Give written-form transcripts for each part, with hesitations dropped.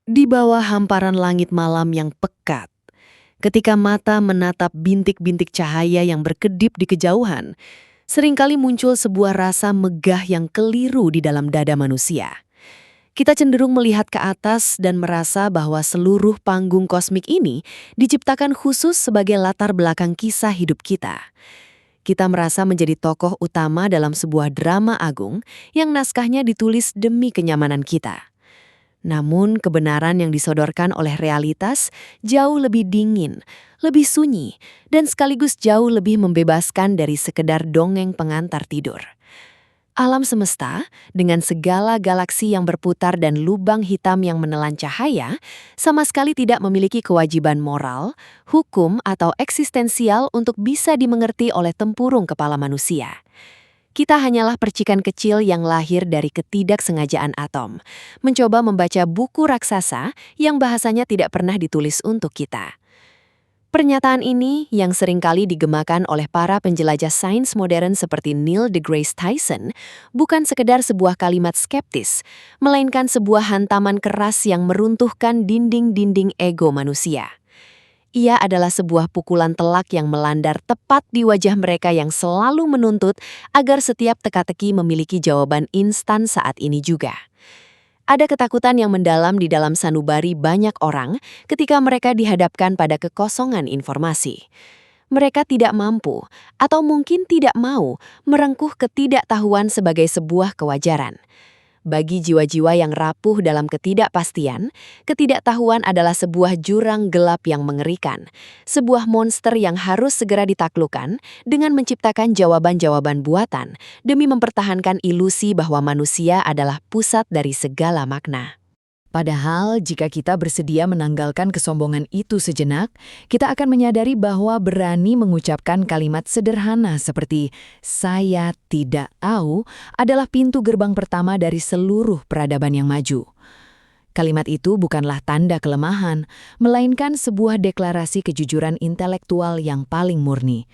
Di bawah hamparan langit malam yang pekat, ketika mata menatap bintik-bintik cahaya yang berkedip di kejauhan, seringkali muncul sebuah rasa megah yang keliru di dalam dada manusia. Kita cenderung melihat ke atas dan merasa bahwa seluruh panggung kosmik ini diciptakan khusus sebagai latar belakang kisah hidup kita. Kita merasa menjadi tokoh utama dalam sebuah drama agung yang naskahnya ditulis demi kenyamanan kita. Namun kebenaran yang disodorkan oleh realitas jauh lebih dingin, lebih sunyi, dan sekaligus jauh lebih membebaskan dari sekedar dongeng pengantar tidur. Alam semesta, dengan segala galaksi yang berputar dan lubang hitam yang menelan cahaya, sama sekali tidak memiliki kewajiban moral, hukum, atau eksistensial untuk bisa dimengerti oleh tempurung kepala manusia. Kita hanyalah percikan kecil yang lahir dari ketidaksengajaan atom, mencoba membaca buku raksasa yang bahasanya tidak pernah ditulis untuk kita. Pernyataan ini yang seringkali digemakan oleh para penjelajah sains modern seperti Neil deGrasse Tyson bukan sekedar sebuah kalimat skeptis, melainkan sebuah hantaman keras yang meruntuhkan dinding-dinding ego manusia. Ia adalah sebuah pukulan telak yang melandar tepat di wajah mereka yang selalu menuntut agar setiap teka-teki memiliki jawaban instan saat ini juga. Ada ketakutan yang mendalam di dalam sanubari banyak orang ketika mereka dihadapkan pada kekosongan informasi. Mereka tidak mampu, atau mungkin tidak mau, merengkuh ketidaktahuan sebagai sebuah kewajaran. Bagi jiwa-jiwa yang rapuh dalam ketidakpastian, ketidaktahuan adalah sebuah jurang gelap yang mengerikan, sebuah monster yang harus segera ditaklukkan dengan menciptakan jawaban-jawaban buatan demi mempertahankan ilusi bahwa manusia adalah pusat dari segala makna. Padahal jika kita bersedia menanggalkan kesombongan itu sejenak, kita akan menyadari bahwa berani mengucapkan kalimat sederhana seperti "saya tidak tahu" adalah pintu gerbang pertama dari seluruh peradaban yang maju. Kalimat itu bukanlah tanda kelemahan, melainkan sebuah deklarasi kejujuran intelektual yang paling murni.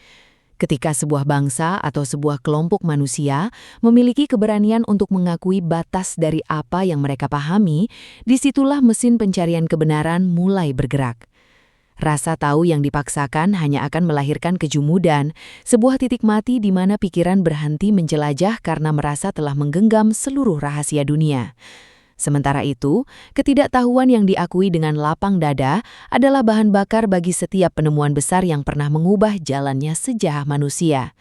Ketika sebuah bangsa atau sebuah kelompok manusia memiliki keberanian untuk mengakui batas dari apa yang mereka pahami, disitulah mesin pencarian kebenaran mulai bergerak. Rasa tahu yang dipaksakan hanya akan melahirkan kejumudan, sebuah titik mati di mana pikiran berhenti menjelajah karena merasa telah menggenggam seluruh rahasia dunia. Sementara itu, ketidaktahuan yang diakui dengan lapang dada adalah bahan bakar bagi setiap penemuan besar yang pernah mengubah jalannya sejarah manusia.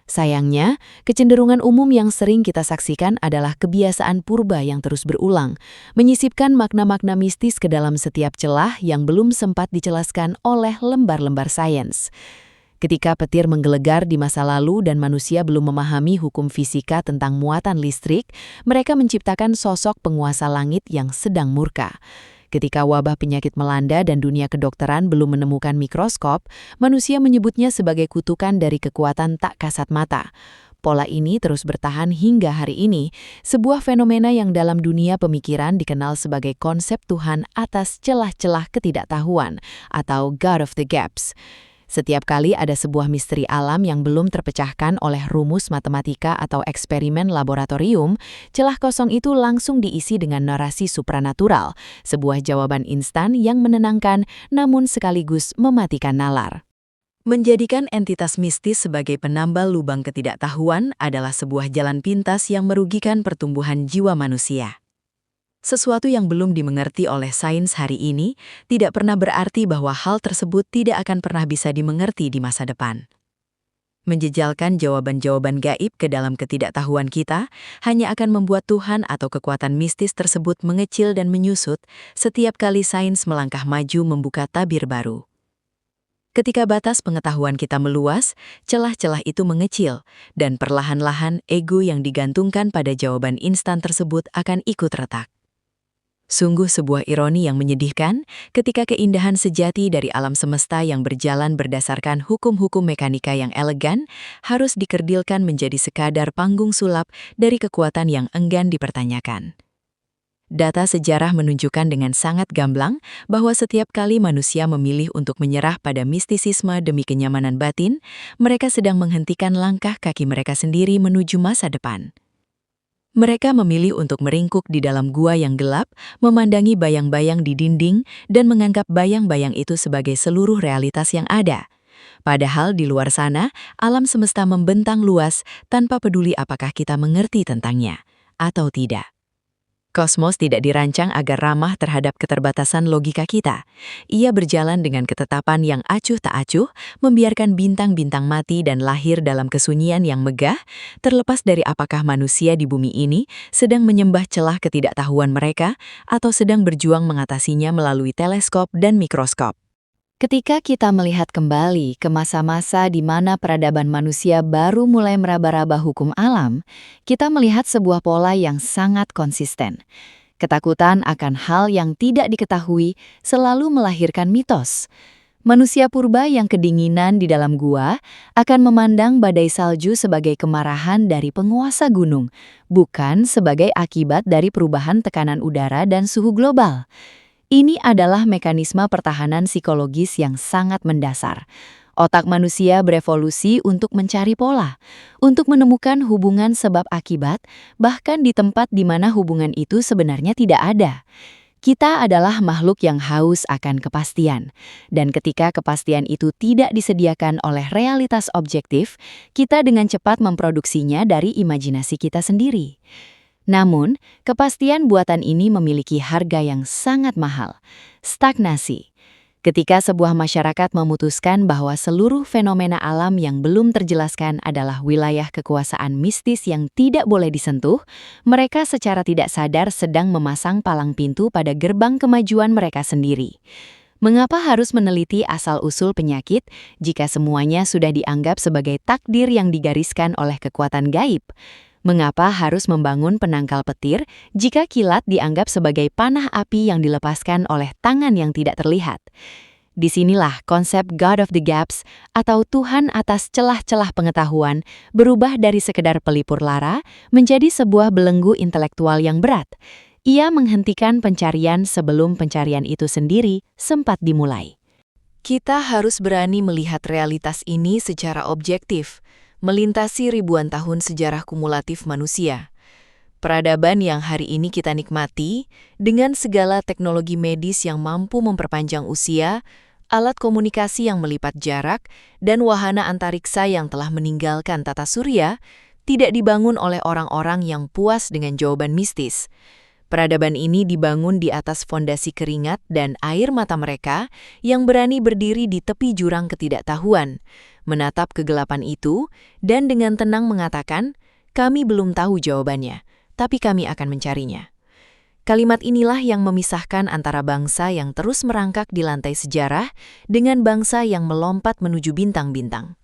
Sayangnya, kecenderungan umum yang sering kita saksikan adalah kebiasaan purba yang terus berulang, menyisipkan makna-makna mistis ke dalam setiap celah yang belum sempat dijelaskan oleh lembar-lembar sains. Ketika petir menggelegar di masa lalu dan manusia belum memahami hukum fisika tentang muatan listrik, mereka menciptakan sosok penguasa langit yang sedang murka. Ketika wabah penyakit melanda dan dunia kedokteran belum menemukan mikroskop, manusia menyebutnya sebagai kutukan dari kekuatan tak kasat mata. Pola ini terus bertahan hingga hari ini, sebuah fenomena yang dalam dunia pemikiran dikenal sebagai konsep Tuhan atas celah-celah ketidaktahuan atau God of the Gaps. Setiap kali ada sebuah misteri alam yang belum terpecahkan oleh rumus matematika atau eksperimen laboratorium, celah kosong itu langsung diisi dengan narasi supranatural, sebuah jawaban instan yang menenangkan namun sekaligus mematikan nalar. Menjadikan entitas mistis sebagai penambal lubang ketidaktahuan adalah sebuah jalan pintas yang merugikan pertumbuhan jiwa manusia. Sesuatu yang belum dimengerti oleh sains hari ini tidak pernah berarti bahwa hal tersebut tidak akan pernah bisa dimengerti di masa depan. Menjejalkan jawaban-jawaban gaib ke dalam ketidaktahuan kita hanya akan membuat Tuhan atau kekuatan mistis tersebut mengecil dan menyusut setiap kali sains melangkah maju membuka tabir baru. Ketika batas pengetahuan kita meluas, celah-celah itu mengecil, dan perlahan-lahan ego yang digantungkan pada jawaban instan tersebut akan ikut retak. Sungguh sebuah ironi yang menyedihkan ketika keindahan sejati dari alam semesta yang berjalan berdasarkan hukum-hukum mekanika yang elegan harus dikerdilkan menjadi sekadar panggung sulap dari kekuatan yang enggan dipertanyakan. Data sejarah menunjukkan dengan sangat gamblang bahwa setiap kali manusia memilih untuk menyerah pada mistisisme demi kenyamanan batin, mereka sedang menghentikan langkah kaki mereka sendiri menuju masa depan. Mereka memilih untuk meringkuk di dalam gua yang gelap, memandangi bayang-bayang di dinding, dan menganggap bayang-bayang itu sebagai seluruh realitas yang ada. Padahal di luar sana, alam semesta membentang luas tanpa peduli apakah kita mengerti tentangnya atau tidak. Kosmos tidak dirancang agar ramah terhadap keterbatasan logika kita. Ia berjalan dengan ketetapan yang acuh tak acuh, membiarkan bintang-bintang mati dan lahir dalam kesunyian yang megah, terlepas dari apakah manusia di bumi ini sedang menyembah celah ketidaktahuan mereka atau sedang berjuang mengatasinya melalui teleskop dan mikroskop. Ketika kita melihat kembali ke masa-masa di mana peradaban manusia baru mulai meraba-raba hukum alam, kita melihat sebuah pola yang sangat konsisten. Ketakutan akan hal yang tidak diketahui selalu melahirkan mitos. Manusia purba yang kedinginan di dalam gua akan memandang badai salju sebagai kemarahan dari penguasa gunung, bukan sebagai akibat dari perubahan tekanan udara dan suhu global. Ini adalah mekanisme pertahanan psikologis yang sangat mendasar. Otak manusia berevolusi untuk mencari pola, untuk menemukan hubungan sebab akibat, bahkan di tempat di mana hubungan itu sebenarnya tidak ada. Kita adalah makhluk yang haus akan kepastian, dan ketika kepastian itu tidak disediakan oleh realitas objektif, kita dengan cepat memproduksinya dari imajinasi kita sendiri. Namun, kepastian buatan ini memiliki harga yang sangat mahal. Stagnasi. Ketika sebuah masyarakat memutuskan bahwa seluruh fenomena alam yang belum terjelaskan adalah wilayah kekuasaan mistis yang tidak boleh disentuh, mereka secara tidak sadar sedang memasang palang pintu pada gerbang kemajuan mereka sendiri. Mengapa harus meneliti asal-usul penyakit jika semuanya sudah dianggap sebagai takdir yang digariskan oleh kekuatan gaib? Mengapa harus membangun penangkal petir jika kilat dianggap sebagai panah api yang dilepaskan oleh tangan yang tidak terlihat? Disinilah konsep God of the Gaps atau Tuhan atas celah-celah pengetahuan berubah dari sekedar pelipur lara menjadi sebuah belenggu intelektual yang berat. Ia menghentikan pencarian sebelum pencarian itu sendiri sempat dimulai. Kita harus berani melihat realitas ini secara objektif, melintasi ribuan tahun sejarah kumulatif manusia. Peradaban yang hari ini kita nikmati, dengan segala teknologi medis yang mampu memperpanjang usia, alat komunikasi yang melipat jarak, dan wahana antariksa yang telah meninggalkan tata surya, tidak dibangun oleh orang-orang yang puas dengan jawaban mistis. Peradaban ini dibangun di atas fondasi keringat dan air mata mereka yang berani berdiri di tepi jurang ketidaktahuan, menatap kegelapan itu, dan dengan tenang mengatakan, "Kami belum tahu jawabannya, tapi kami akan mencarinya." Kalimat inilah yang memisahkan antara bangsa yang terus merangkak di lantai sejarah dengan bangsa yang melompat menuju bintang-bintang.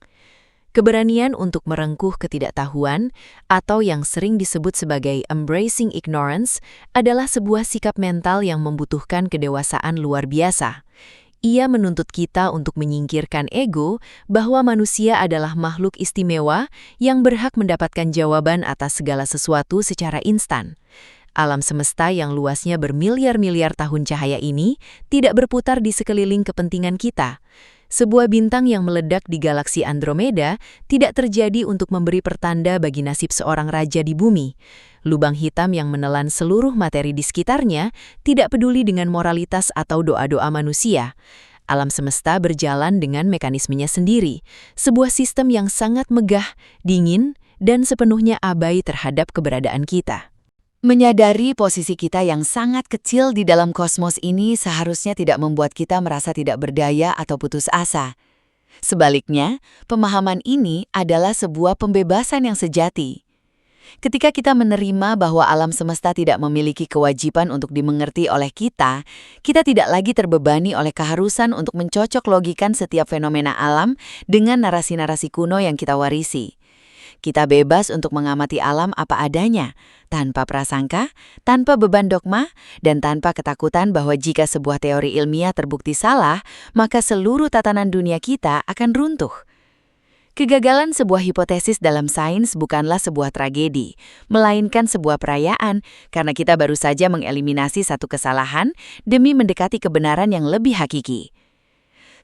Keberanian untuk merengkuh ketidaktahuan, atau yang sering disebut sebagai embracing ignorance, adalah sebuah sikap mental yang membutuhkan kedewasaan luar biasa. Ia menuntut kita untuk menyingkirkan ego bahwa manusia adalah makhluk istimewa yang berhak mendapatkan jawaban atas segala sesuatu secara instan. Alam semesta yang luasnya bermiliar-miliar tahun cahaya ini tidak berputar di sekeliling kepentingan kita. Sebuah bintang yang meledak di galaksi Andromeda tidak terjadi untuk memberi pertanda bagi nasib seorang raja di bumi. Lubang hitam yang menelan seluruh materi di sekitarnya tidak peduli dengan moralitas atau doa-doa manusia. Alam semesta berjalan dengan mekanismenya sendiri, sebuah sistem yang sangat megah, dingin, dan sepenuhnya abai terhadap keberadaan kita. Menyadari posisi kita yang sangat kecil di dalam kosmos ini seharusnya tidak membuat kita merasa tidak berdaya atau putus asa. Sebaliknya, pemahaman ini adalah sebuah pembebasan yang sejati. Ketika kita menerima bahwa alam semesta tidak memiliki kewajiban untuk dimengerti oleh kita tidak lagi terbebani oleh keharusan untuk mencocok logikan setiap fenomena alam dengan narasi-narasi kuno yang kita warisi. Kita bebas untuk mengamati alam apa adanya, tanpa prasangka, tanpa beban dogma, dan tanpa ketakutan bahwa jika sebuah teori ilmiah terbukti salah, maka seluruh tatanan dunia kita akan runtuh. Kegagalan sebuah hipotesis dalam sains bukanlah sebuah tragedi, melainkan sebuah perayaan karena kita baru saja mengeliminasi satu kesalahan demi mendekati kebenaran yang lebih hakiki.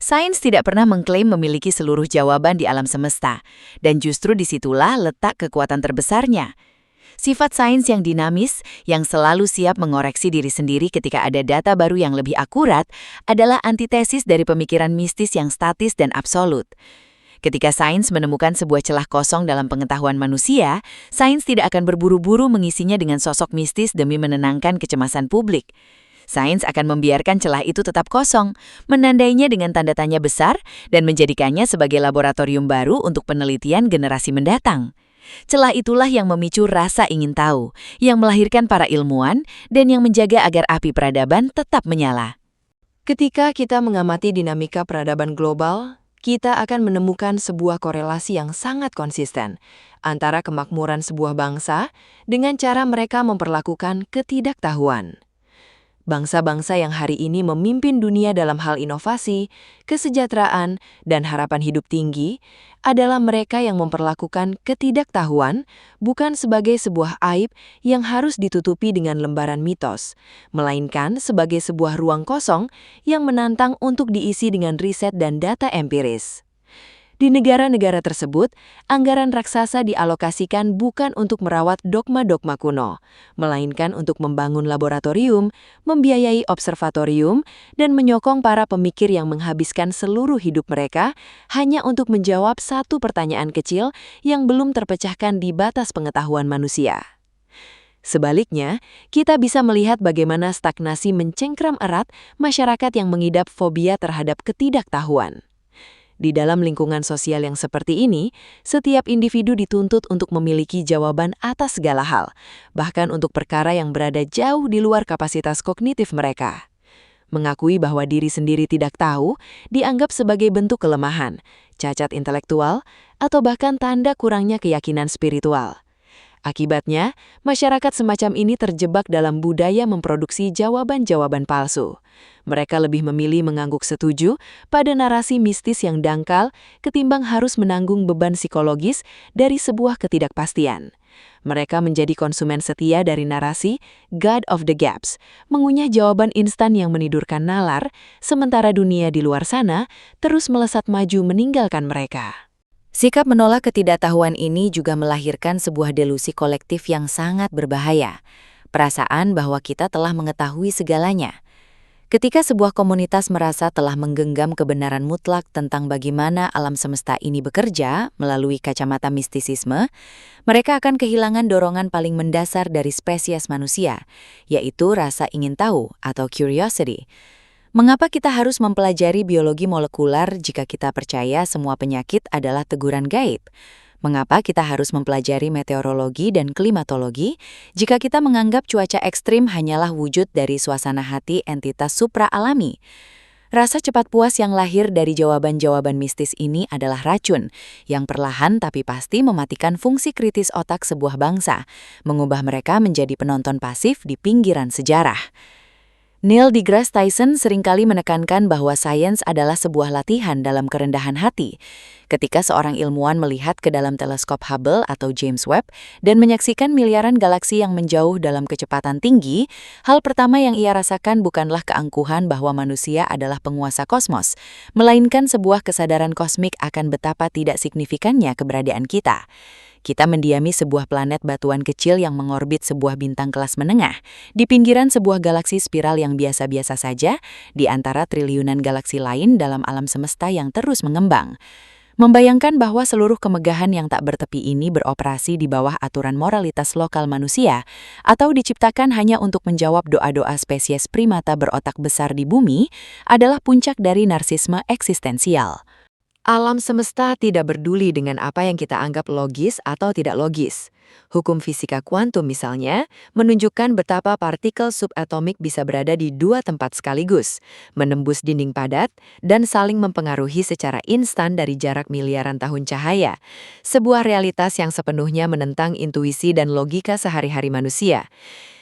Sains tidak pernah mengklaim memiliki seluruh jawaban di alam semesta, dan justru disitulah letak kekuatan terbesarnya. Sifat sains yang dinamis, yang selalu siap mengoreksi diri sendiri ketika ada data baru yang lebih akurat, adalah antitesis dari pemikiran mistis yang statis dan absolut. Ketika sains menemukan sebuah celah kosong dalam pengetahuan manusia, sains tidak akan berburu-buru mengisinya dengan sosok mistis demi menenangkan kecemasan publik. Sains akan membiarkan celah itu tetap kosong, menandainya dengan tanda tanya besar, dan menjadikannya sebagai laboratorium baru untuk penelitian generasi mendatang. Celah itulah yang memicu rasa ingin tahu, yang melahirkan para ilmuwan, dan yang menjaga agar api peradaban tetap menyala. Ketika kita mengamati dinamika peradaban global, kita akan menemukan sebuah korelasi yang sangat konsisten antara kemakmuran sebuah bangsa dengan cara mereka memperlakukan ketidaktahuan. Bangsa-bangsa yang hari ini memimpin dunia dalam hal inovasi, kesejahteraan, dan harapan hidup tinggi adalah mereka yang memperlakukan ketidaktahuan bukan sebagai sebuah aib yang harus ditutupi dengan lembaran mitos, melainkan sebagai sebuah ruang kosong yang menantang untuk diisi dengan riset dan data empiris. Di negara-negara tersebut, anggaran raksasa dialokasikan bukan untuk merawat dogma-dogma kuno, melainkan untuk membangun laboratorium, membiayai observatorium, dan menyokong para pemikir yang menghabiskan seluruh hidup mereka hanya untuk menjawab satu pertanyaan kecil yang belum terpecahkan di batas pengetahuan manusia. Sebaliknya, kita bisa melihat bagaimana stagnasi mencengkram erat masyarakat yang mengidap fobia terhadap ketidaktahuan. Di dalam lingkungan sosial yang seperti ini, setiap individu dituntut untuk memiliki jawaban atas segala hal, bahkan untuk perkara yang berada jauh di luar kapasitas kognitif mereka. Mengakui bahwa diri sendiri tidak tahu dianggap sebagai bentuk kelemahan, cacat intelektual, atau bahkan tanda kurangnya keyakinan spiritual. Akibatnya, masyarakat semacam ini terjebak dalam budaya memproduksi jawaban-jawaban palsu. Mereka lebih memilih mengangguk setuju pada narasi mistis yang dangkal ketimbang harus menanggung beban psikologis dari sebuah ketidakpastian. Mereka menjadi konsumen setia dari narasi God of the Gaps, mengunyah jawaban instan yang menidurkan nalar, sementara dunia di luar sana terus melesat maju meninggalkan mereka. Sikap menolak ketidaktahuan ini juga melahirkan sebuah delusi kolektif yang sangat berbahaya. Perasaan bahwa kita telah mengetahui segalanya. Ketika sebuah komunitas merasa telah menggenggam kebenaran mutlak tentang bagaimana alam semesta ini bekerja melalui kacamata mistisisme, mereka akan kehilangan dorongan paling mendasar dari spesies manusia, yaitu rasa ingin tahu atau curiosity. Mengapa kita harus mempelajari biologi molekular jika kita percaya semua penyakit adalah teguran gaib? Mengapa kita harus mempelajari meteorologi dan klimatologi jika kita menganggap cuaca ekstrim hanyalah wujud dari suasana hati entitas supra-alami? Rasa cepat puas yang lahir dari jawaban-jawaban mistis ini adalah racun yang perlahan tapi pasti mematikan fungsi kritis otak sebuah bangsa, mengubah mereka menjadi penonton pasif di pinggiran sejarah. Neil deGrasse Tyson seringkali menekankan bahwa sains adalah sebuah latihan dalam kerendahan hati. Ketika seorang ilmuwan melihat ke dalam teleskop Hubble atau James Webb dan menyaksikan miliaran galaksi yang menjauh dalam kecepatan tinggi, hal pertama yang ia rasakan bukanlah keangkuhan bahwa manusia adalah penguasa kosmos, melainkan sebuah kesadaran kosmik akan betapa tidak signifikannya keberadaan kita. Kita mendiami sebuah planet batuan kecil yang mengorbit sebuah bintang kelas menengah, di pinggiran sebuah galaksi spiral yang biasa-biasa saja, di antara triliunan galaksi lain dalam alam semesta yang terus mengembang. Membayangkan bahwa seluruh kemegahan yang tak bertepi ini beroperasi di bawah aturan moralitas lokal manusia, atau diciptakan hanya untuk menjawab doa-doa spesies primata berotak besar di bumi, adalah puncak dari narsisme eksistensial. Alam semesta tidak peduli dengan apa yang kita anggap logis atau tidak logis. Hukum fisika kuantum misalnya menunjukkan betapa partikel subatomik bisa berada di dua tempat sekaligus, menembus dinding padat, dan saling mempengaruhi secara instan dari jarak miliaran tahun cahaya. Sebuah realitas yang sepenuhnya menentang intuisi dan logika sehari-hari manusia.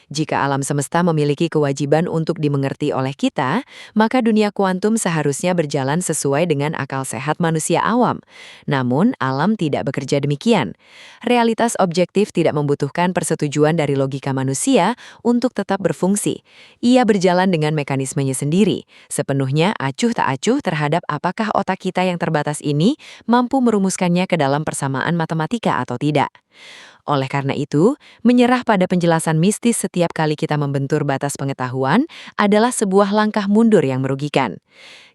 Jika alam semesta memiliki kewajiban untuk dimengerti oleh kita, maka dunia kuantum seharusnya berjalan sesuai dengan akal sehat manusia awam. Namun, alam tidak bekerja demikian. Realitas objektif tidak membutuhkan persetujuan dari logika manusia untuk tetap berfungsi. Ia berjalan dengan mekanismenya sendiri, sepenuhnya acuh tak acuh terhadap apakah otak kita yang terbatas ini mampu merumuskannya ke dalam persamaan matematika atau tidak. Oleh karena itu, menyerah pada penjelasan mistis setiap kali kita membentur batas pengetahuan adalah sebuah langkah mundur yang merugikan.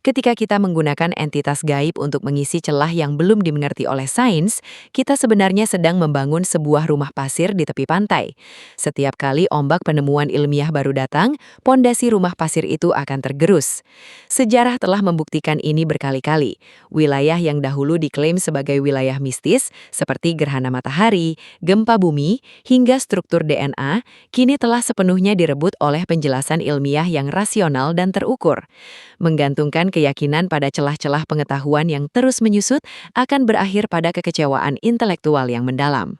Ketika kita menggunakan entitas gaib untuk mengisi celah yang belum dimengerti oleh sains, kita sebenarnya sedang membangun sebuah rumah pasir di tepi pantai. Setiap kali ombak penemuan ilmiah baru datang, pondasi rumah pasir itu akan tergerus. Sejarah telah membuktikan ini berkali-kali. Wilayah yang dahulu diklaim sebagai wilayah mistis, seperti gerhana matahari, gempa bumi, hingga struktur DNA, kini telah sepenuhnya direbut oleh penjelasan ilmiah yang rasional dan terukur. Menggantungkan keyakinan pada celah-celah pengetahuan yang terus menyusut akan berakhir pada kekecewaan intelektual yang mendalam.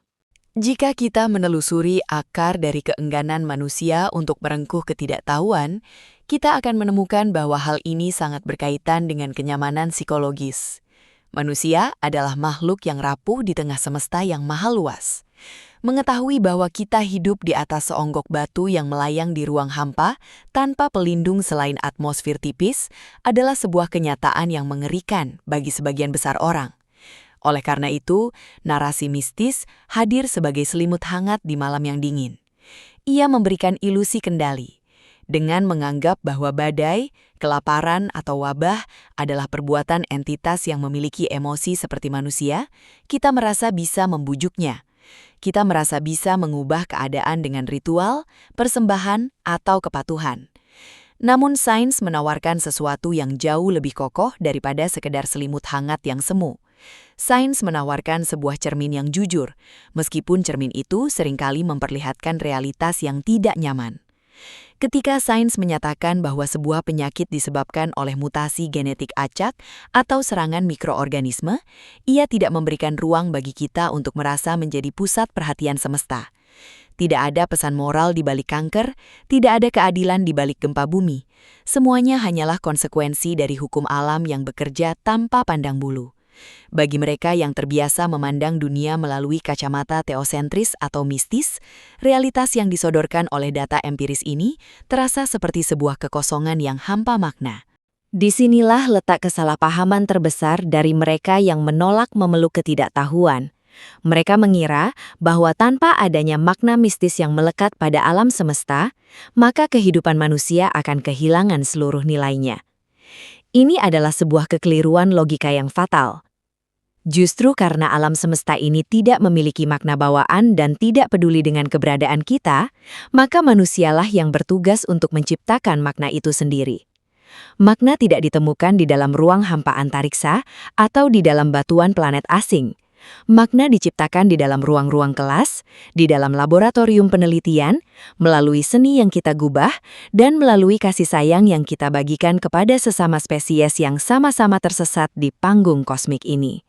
Jika kita menelusuri akar dari keengganan manusia untuk merengkuh ketidaktahuan, kita akan menemukan bahwa hal ini sangat berkaitan dengan kenyamanan psikologis. Manusia adalah makhluk yang rapuh di tengah semesta yang maha luas. Mengetahui bahwa kita hidup di atas seonggok batu yang melayang di ruang hampa tanpa pelindung selain atmosfer tipis adalah sebuah kenyataan yang mengerikan bagi sebagian besar orang. Oleh karena itu, narasi mistis hadir sebagai selimut hangat di malam yang dingin. Ia memberikan ilusi kendali. Dengan menganggap bahwa badai, kelaparan, atau wabah adalah perbuatan entitas yang memiliki emosi seperti manusia, kita merasa bisa membujuknya. Kita merasa bisa mengubah keadaan dengan ritual, persembahan, atau kepatuhan. Namun sains menawarkan sesuatu yang jauh lebih kokoh daripada sekedar selimut hangat yang semu. Sains menawarkan sebuah cermin yang jujur, meskipun cermin itu seringkali memperlihatkan realitas yang tidak nyaman. Ketika sains menyatakan bahwa sebuah penyakit disebabkan oleh mutasi genetik acak atau serangan mikroorganisme, ia tidak memberikan ruang bagi kita untuk merasa menjadi pusat perhatian semesta. Tidak ada pesan moral di balik kanker, tidak ada keadilan di balik gempa bumi. Semuanya hanyalah konsekuensi dari hukum alam yang bekerja tanpa pandang bulu. Bagi mereka yang terbiasa memandang dunia melalui kacamata teosentris atau mistis, realitas yang disodorkan oleh data empiris ini terasa seperti sebuah kekosongan yang hampa makna. Disinilah letak kesalahpahaman terbesar dari mereka yang menolak memeluk ketidaktahuan. Mereka mengira bahwa tanpa adanya makna mistis yang melekat pada alam semesta, maka kehidupan manusia akan kehilangan seluruh nilainya. Ini adalah sebuah kekeliruan logika yang fatal. Justru karena alam semesta ini tidak memiliki makna bawaan dan tidak peduli dengan keberadaan kita, maka manusialah yang bertugas untuk menciptakan makna itu sendiri. Makna tidak ditemukan di dalam ruang hampa antariksa atau di dalam batuan planet asing. Makna diciptakan di dalam ruang-ruang kelas, di dalam laboratorium penelitian, melalui seni yang kita gubah, dan melalui kasih sayang yang kita bagikan kepada sesama spesies yang sama-sama tersesat di panggung kosmik ini.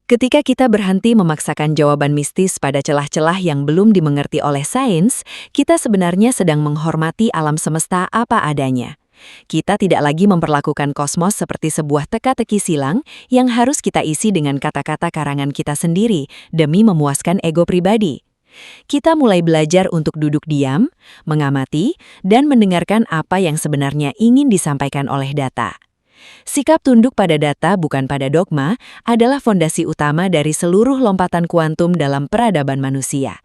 Ketika kita berhenti memaksakan jawaban mistis pada celah-celah yang belum dimengerti oleh sains, kita sebenarnya sedang menghormati alam semesta apa adanya. Kita tidak lagi memperlakukan kosmos seperti sebuah teka-teki silang yang harus kita isi dengan kata-kata karangan kita sendiri demi memuaskan ego pribadi. Kita mulai belajar untuk duduk diam, mengamati, dan mendengarkan apa yang sebenarnya ingin disampaikan oleh data. Sikap tunduk pada data bukan pada dogma adalah fondasi utama dari seluruh lompatan kuantum dalam peradaban manusia.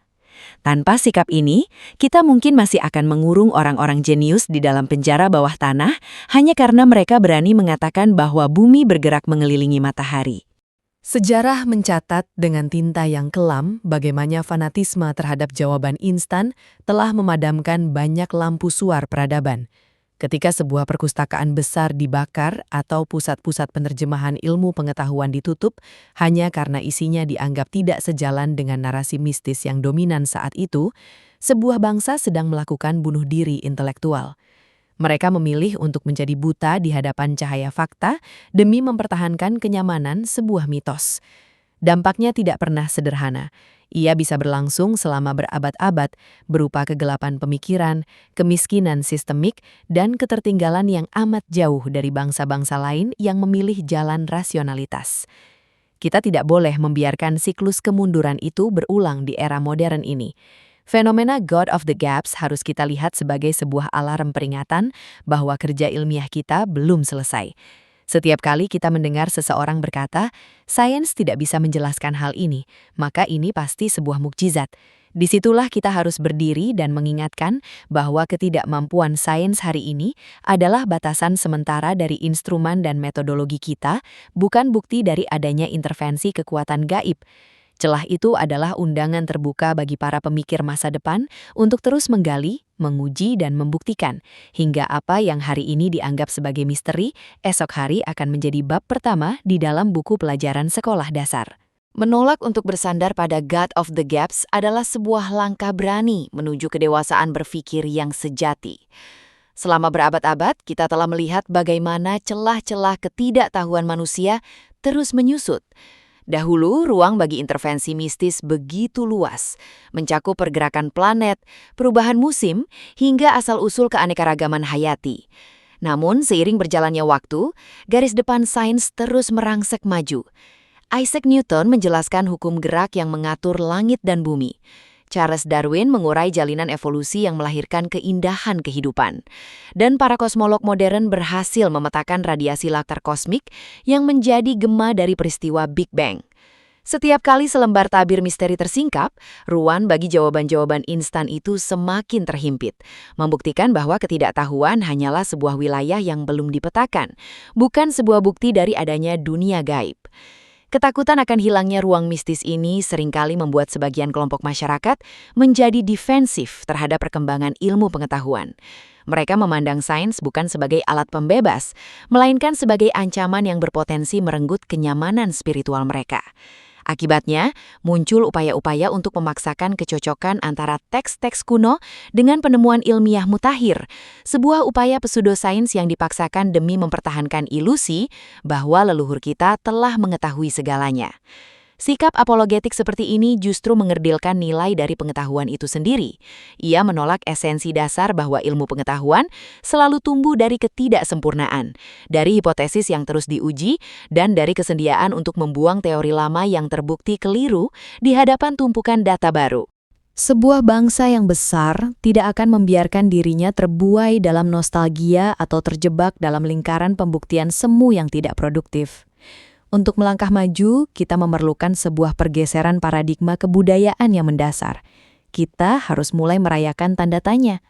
Tanpa sikap ini, kita mungkin masih akan mengurung orang-orang jenius di dalam penjara bawah tanah hanya karena mereka berani mengatakan bahwa bumi bergerak mengelilingi matahari. Sejarah mencatat dengan tinta yang kelam bagaimana fanatisme terhadap jawaban instan telah memadamkan banyak lampu suar peradaban. Ketika sebuah perpustakaan besar dibakar atau pusat-pusat penerjemahan ilmu pengetahuan ditutup hanya karena isinya dianggap tidak sejalan dengan narasi mistis yang dominan saat itu, sebuah bangsa sedang melakukan bunuh diri intelektual. Mereka memilih untuk menjadi buta di hadapan cahaya fakta demi mempertahankan kenyamanan sebuah mitos. Dampaknya tidak pernah sederhana. Ia bisa berlangsung selama berabad-abad, berupa kegelapan pemikiran, kemiskinan sistemik, dan ketertinggalan yang amat jauh dari bangsa-bangsa lain yang memilih jalan rasionalitas. Kita tidak boleh membiarkan siklus kemunduran itu berulang di era modern ini. Fenomena God of the Gaps harus kita lihat sebagai sebuah alarm peringatan bahwa kerja ilmiah kita belum selesai. Setiap kali kita mendengar seseorang berkata, sains tidak bisa menjelaskan hal ini, maka ini pasti sebuah mukjizat. Disitulah kita harus berdiri dan mengingatkan bahwa ketidakmampuan sains hari ini adalah batasan sementara dari instrumen dan metodologi kita, bukan bukti dari adanya intervensi kekuatan gaib. Celah itu adalah undangan terbuka bagi para pemikir masa depan untuk terus menggali, menguji, dan membuktikan, hingga apa yang hari ini dianggap sebagai misteri, esok hari akan menjadi bab pertama di dalam buku pelajaran sekolah dasar. Menolak untuk bersandar pada God of the Gaps adalah sebuah langkah berani menuju kedewasaan berpikir yang sejati. Selama berabad-abad, kita telah melihat bagaimana celah-celah ketidaktahuan manusia terus menyusut. Dahulu, ruang bagi intervensi mistis begitu luas, mencakup pergerakan planet, perubahan musim, hingga asal-usul keanekaragaman hayati. Namun, seiring berjalannya waktu, garis depan sains terus merangsek maju. Isaac Newton menjelaskan hukum gerak yang mengatur langit dan bumi. Charles Darwin mengurai jalinan evolusi yang melahirkan keindahan kehidupan. Dan para kosmolog modern berhasil memetakan radiasi latar kosmik yang menjadi gema dari peristiwa Big Bang. Setiap kali selembar tabir misteri tersingkap, ruang bagi jawaban-jawaban instan itu semakin terhimpit, membuktikan bahwa ketidaktahuan hanyalah sebuah wilayah yang belum dipetakan, bukan sebuah bukti dari adanya dunia gaib. Ketakutan akan hilangnya ruang mistis ini seringkali membuat sebagian kelompok masyarakat menjadi defensif terhadap perkembangan ilmu pengetahuan. Mereka memandang sains bukan sebagai alat pembebas, melainkan sebagai ancaman yang berpotensi merenggut kenyamanan spiritual mereka. Akibatnya, muncul upaya-upaya untuk memaksakan kecocokan antara teks-teks kuno dengan penemuan ilmiah mutakhir, sebuah upaya pseudosains yang dipaksakan demi mempertahankan ilusi bahwa leluhur kita telah mengetahui segalanya. Sikap apologetik seperti ini justru mengerdilkan nilai dari pengetahuan itu sendiri. Ia menolak esensi dasar bahwa ilmu pengetahuan selalu tumbuh dari ketidaksempurnaan, dari hipotesis yang terus diuji, dan dari kesediaan untuk membuang teori lama yang terbukti keliru di hadapan tumpukan data baru. Sebuah bangsa yang besar tidak akan membiarkan dirinya terbuai dalam nostalgia atau terjebak dalam lingkaran pembuktian semu yang tidak produktif. Untuk melangkah maju, kita memerlukan sebuah pergeseran paradigma kebudayaan yang mendasar. Kita harus mulai merayakan tanda tanya.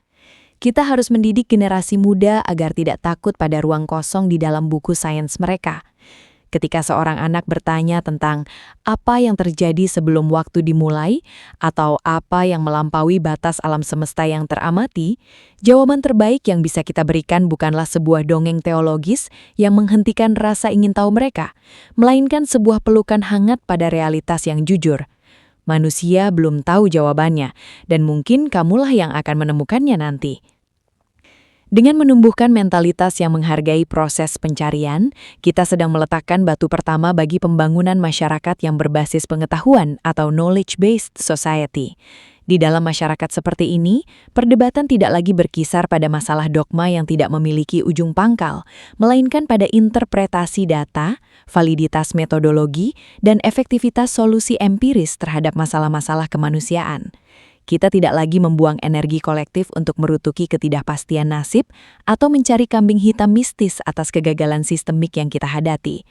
Kita harus mendidik generasi muda agar tidak takut pada ruang kosong di dalam buku sains mereka. Ketika seorang anak bertanya tentang apa yang terjadi sebelum waktu dimulai atau apa yang melampaui batas alam semesta yang teramati, jawaban terbaik yang bisa kita berikan bukanlah sebuah dongeng teologis yang menghentikan rasa ingin tahu mereka, melainkan sebuah pelukan hangat pada realitas yang jujur. Manusia belum tahu jawabannya, dan mungkin kamulah yang akan menemukannya nanti. Dengan menumbuhkan mentalitas yang menghargai proses pencarian, kita sedang meletakkan batu pertama bagi pembangunan masyarakat yang berbasis pengetahuan atau knowledge-based society. Di dalam masyarakat seperti ini, perdebatan tidak lagi berkisar pada masalah dogma yang tidak memiliki ujung pangkal, melainkan pada interpretasi data, validitas metodologi, dan efektivitas solusi empiris terhadap masalah-masalah kemanusiaan. Kita tidak lagi membuang energi kolektif untuk merutuki ketidakpastian nasib atau mencari kambing hitam mistis atas kegagalan sistemik yang kita hadapi.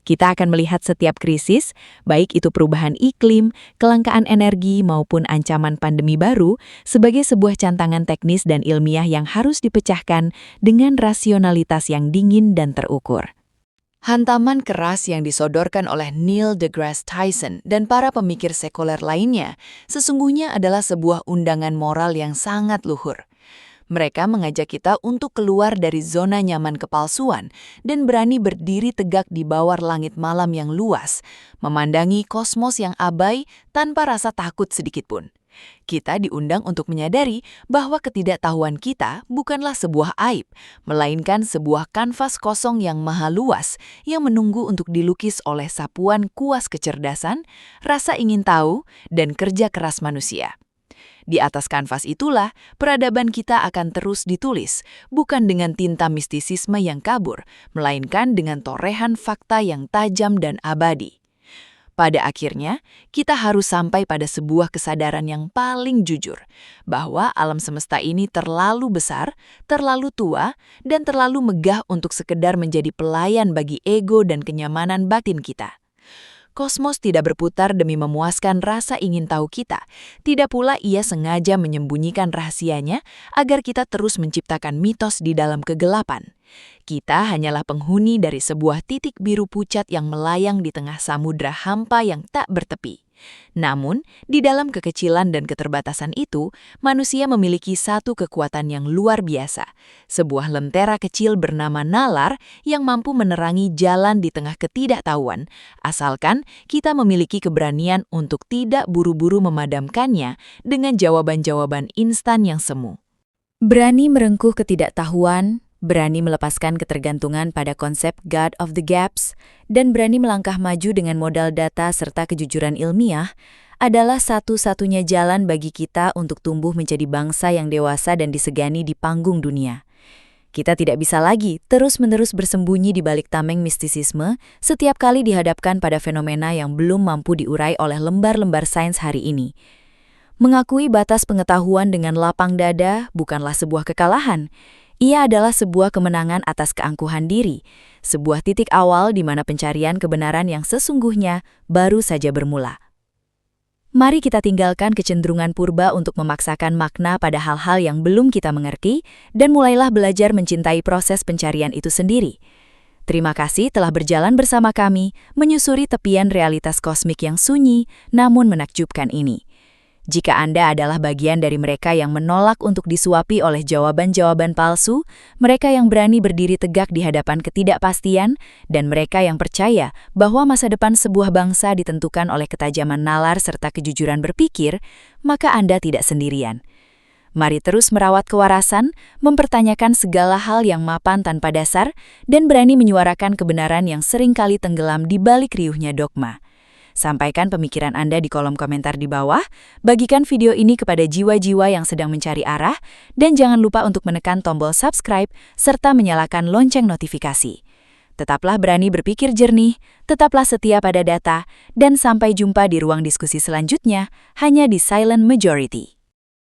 Kita akan melihat setiap krisis, baik itu perubahan iklim, kelangkaan energi, maupun ancaman pandemi baru, sebagai sebuah tantangan teknis dan ilmiah yang harus dipecahkan dengan rasionalitas yang dingin dan terukur. Hantaman keras yang disodorkan oleh Neil deGrasse Tyson dan para pemikir sekuler lainnya sesungguhnya adalah sebuah undangan moral yang sangat luhur. Mereka mengajak kita untuk keluar dari zona nyaman kepalsuan dan berani berdiri tegak di bawah langit malam yang luas, memandangi kosmos yang abai tanpa rasa takut sedikitpun. Kita diundang untuk menyadari bahwa ketidaktahuan kita bukanlah sebuah aib, melainkan sebuah kanvas kosong yang maha luas yang menunggu untuk dilukis oleh sapuan kuas kecerdasan, rasa ingin tahu, dan kerja keras manusia. Di atas kanvas itulah peradaban kita akan terus ditulis, bukan dengan tinta mistisisme yang kabur, melainkan dengan torehan fakta yang tajam dan abadi. Pada akhirnya, kita harus sampai pada sebuah kesadaran yang paling jujur, bahwa alam semesta ini terlalu besar, terlalu tua, dan terlalu megah untuk sekedar menjadi pelayan bagi ego dan kenyamanan batin kita. Kosmos tidak berputar demi memuaskan rasa ingin tahu kita. Tidak pula ia sengaja menyembunyikan rahasianya agar kita terus menciptakan mitos di dalam kegelapan. Kita hanyalah penghuni dari sebuah titik biru pucat yang melayang di tengah samudra hampa yang tak bertepi. Namun, di dalam kekecilan dan keterbatasan itu, manusia memiliki satu kekuatan yang luar biasa. Sebuah lentera kecil bernama nalar yang mampu menerangi jalan di tengah ketidaktahuan, asalkan kita memiliki keberanian untuk tidak buru-buru memadamkannya dengan jawaban-jawaban instan yang semu. Berani merengkuh ketidaktahuan, berani melepaskan ketergantungan pada konsep God of the Gaps, dan berani melangkah maju dengan modal data serta kejujuran ilmiah adalah satu-satunya jalan bagi kita untuk tumbuh menjadi bangsa yang dewasa dan disegani di panggung dunia. Kita tidak bisa lagi terus-menerus bersembunyi di balik tameng mistisisme setiap kali dihadapkan pada fenomena yang belum mampu diurai oleh lembar-lembar sains hari ini. Mengakui batas pengetahuan dengan lapang dada bukanlah sebuah kekalahan. Ia adalah sebuah kemenangan atas keangkuhan diri, sebuah titik awal di mana pencarian kebenaran yang sesungguhnya baru saja bermula. Mari kita tinggalkan kecenderungan purba untuk memaksakan makna pada hal-hal yang belum kita mengerti dan mulailah belajar mencintai proses pencarian itu sendiri. Terima kasih telah berjalan bersama kami menyusuri tepian realitas kosmik yang sunyi namun menakjubkan ini. Jika Anda adalah bagian dari mereka yang menolak untuk disuapi oleh jawaban-jawaban palsu, mereka yang berani berdiri tegak di hadapan ketidakpastian, dan mereka yang percaya bahwa masa depan sebuah bangsa ditentukan oleh ketajaman nalar serta kejujuran berpikir, maka Anda tidak sendirian. Mari terus merawat kewarasan, mempertanyakan segala hal yang mapan tanpa dasar, dan berani menyuarakan kebenaran yang seringkali tenggelam di balik riuhnya dogma. Sampaikan pemikiran Anda di kolom komentar di bawah, bagikan video ini kepada jiwa-jiwa yang sedang mencari arah, dan jangan lupa untuk menekan tombol subscribe serta menyalakan lonceng notifikasi. Tetaplah berani berpikir jernih, tetaplah setia pada data, dan sampai jumpa di ruang diskusi selanjutnya hanya di Silent Majority.